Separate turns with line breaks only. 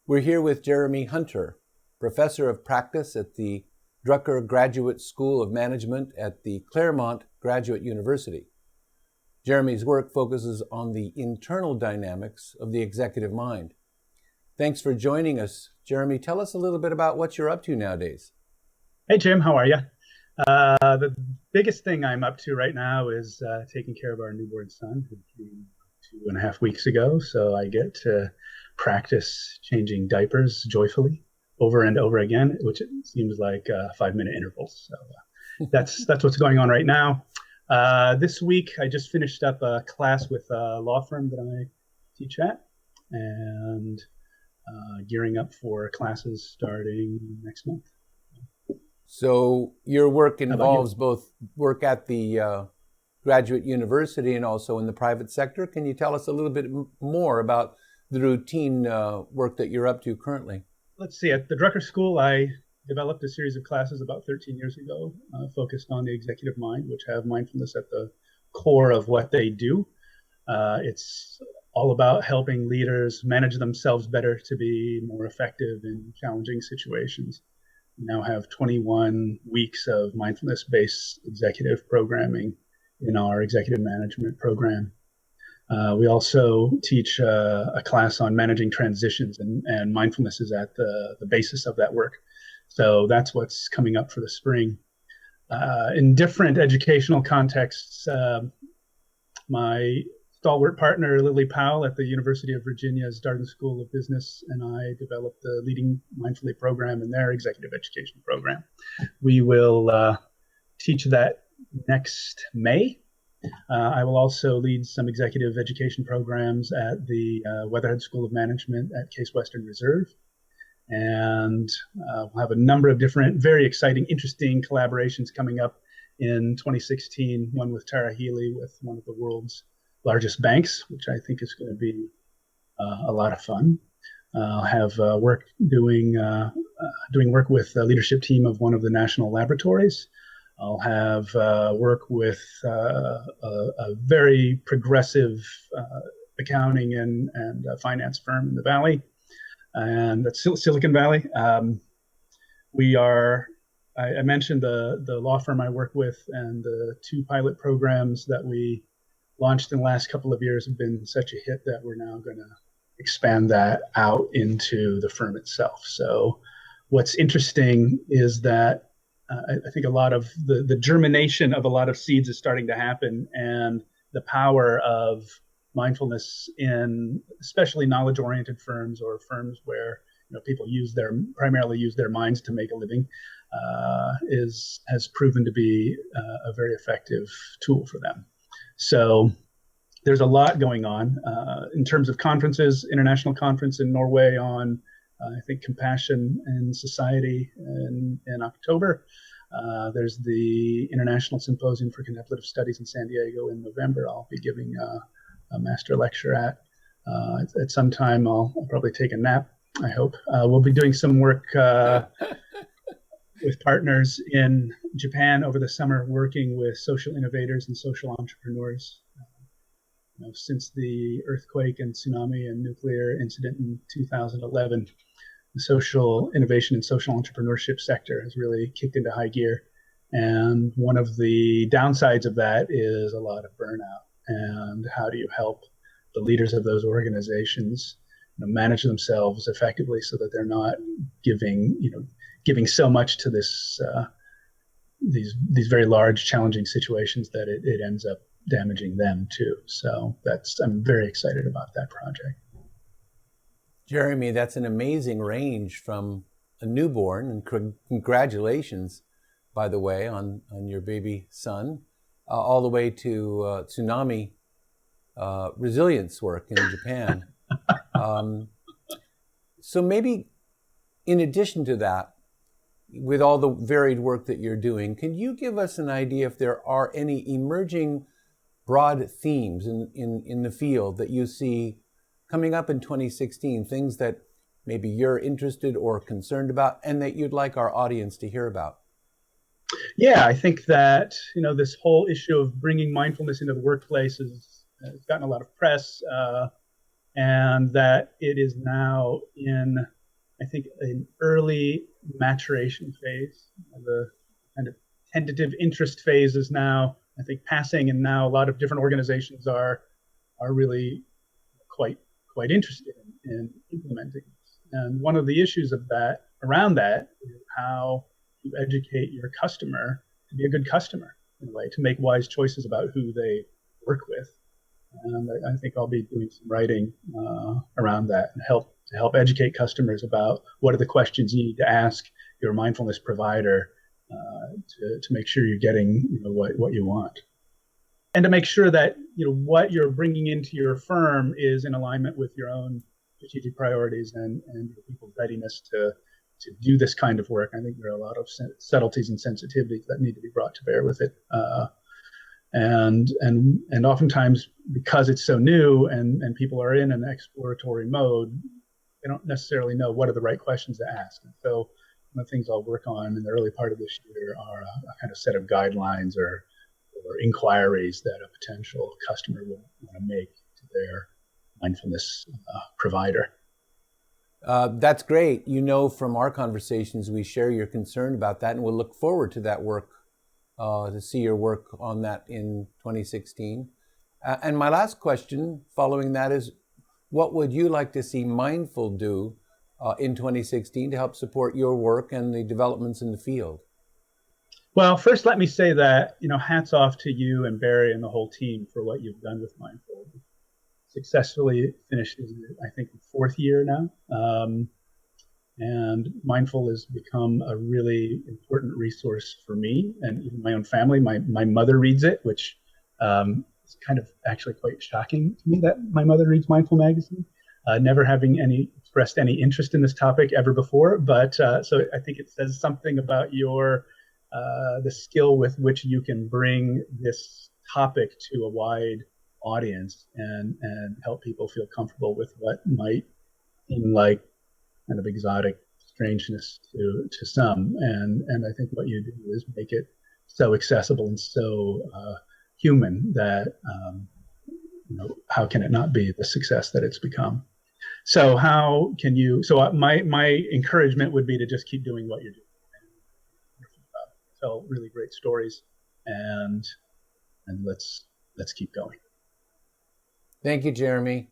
We're here with Jeremy Hunter, Professor of Practice at the Drucker Graduate School of Management at the Claremont Graduate University. Jeremy's work focuses on the internal dynamics of the executive mind. Thanks for joining us. Jeremy, tell us a little bit about what you're up to nowadays.
Hey, Jim, how are you? The biggest thing I'm up to right now is taking care of our newborn son, who came 2.5 weeks ago. So I get to practice changing diapers joyfully over and over again, which it seems like 5-minute intervals. So that's what's going on right now. This week, I just finished up a class with a law firm that I teach at, and gearing up for classes starting next month.
So your work involves both work at the graduate university and also in the private sector. Can you tell us a little bit more about the routine work that you're up to currently?
Let's see. At the Drucker School, I developed a series of classes about 13 years ago, focused on the executive mind, which have mindfulness at the core of what they do. It's all about helping leaders manage themselves better to be more effective in challenging situations. We now have 21 weeks of mindfulness-based executive programming in our executive management program. We also teach a class on managing transitions, and mindfulness is at the basis of that work. So that's what's coming up for the spring. In different educational contexts, my stalwart partner, Lily Powell at the University of Virginia's Darden School of Business, and I developed the Leading Mindfully program in their executive education program. We will teach that next May. I will also lead some executive education programs at the Weatherhead School of Management at Case Western Reserve. And we'll have a number of different, very exciting, interesting collaborations coming up in 2016, one with Tara Healy with one of the world's largest banks, which I think is going to be a lot of fun. I'll have work doing work with the leadership team of one of the national laboratories. I'll have work with a very progressive accounting and finance firm in the Valley, and that's Silicon Valley. I mentioned the law firm I work with, and the 2 pilot programs that we launched in the last couple of years have been such a hit that we're now going to expand that out into the firm itself. So what's interesting is that I think a lot of the germination of a lot of seeds is starting to happen, and the power of mindfulness in especially knowledge-oriented firms or firms where people primarily use their minds to make a living has proven to be a very effective tool for them. So there's a lot going on in terms of conferences. International conference in Norway on I think compassion in society in October. There's the International Symposium for Contemplative Studies in San Diego in November. I'll be giving a master lecture at some time. I'll probably take a nap, I hope. We'll be doing some work with partners in Japan over the summer, working with social innovators and social entrepreneurs. Since the earthquake and tsunami and nuclear incident in 2011, the social innovation and social entrepreneurship sector has really kicked into high gear. And one of the downsides of that is a lot of burnout. And how do you help the leaders of those organizations manage themselves effectively so that they're not giving so much to these very large, challenging situations that it ends up damaging them too. So I'm very excited about that project.
Jeremy, that's an amazing range from a newborn, and congratulations, by the way, on your baby son, all the way to tsunami resilience work in Japan. So maybe in addition to that, with all the varied work that you're doing, can you give us an idea if there are any emerging broad themes in the field that you see coming up in 2016, things that maybe you're interested or concerned about and that you'd like our audience to hear about?
Yeah, I think that, this whole issue of bringing mindfulness into the workplace has gotten a lot of press. and that it is now in, I think, an early maturation phase. The kind of tentative interest phase is now, I think, passing, and now a lot of different organizations are really quite quite interested in implementing this. And one of the issues of that around that is how you educate your customer to be a good customer in a way, to make wise choices about who they work with. And I think I'll be doing some writing around that and help educate customers about what are the questions you need to ask your mindfulness provider to make sure you're getting what you want, and to make sure that what you're bringing into your firm is in alignment with your own strategic priorities and your people's readiness to do this kind of work. I think there are a lot of subtleties and sensitivities that need to be brought to bear with it. And oftentimes, because it's so new and people are in an exploratory mode, they don't necessarily know what are the right questions to ask. And so one of the things I'll work on in the early part of this year are a kind of set of guidelines or inquiries that a potential customer will want to make to their mindfulness provider.
That's great. From our conversations, we share your concern about that, and we'll look forward to that work, to see your work on that in 2016. And my last question following that is, what would you like to see Mindful do in 2016 to help support your work and the developments in the field?
Well, first, let me say that, hats off to you and Barry and the whole team for what you've done with Mindful. Successfully finished, I think, the fourth year now. And Mindful has become a really important resource for me and even my own family. My mother reads it, which is kind of actually quite shocking to me that my mother reads Mindful magazine, never having expressed any interest in this topic ever before. But so I think it says something about the skill with which you can bring this topic to a wide audience and help people feel comfortable with what might seem like kind of exotic strangeness to some. And I think what you do is make it so accessible and so human that how can it not be the success that it's become? So how can you? So my encouragement would be to just keep doing what you're doing. Tell really great stories, and let's keep going.
Thank you, Jeremy.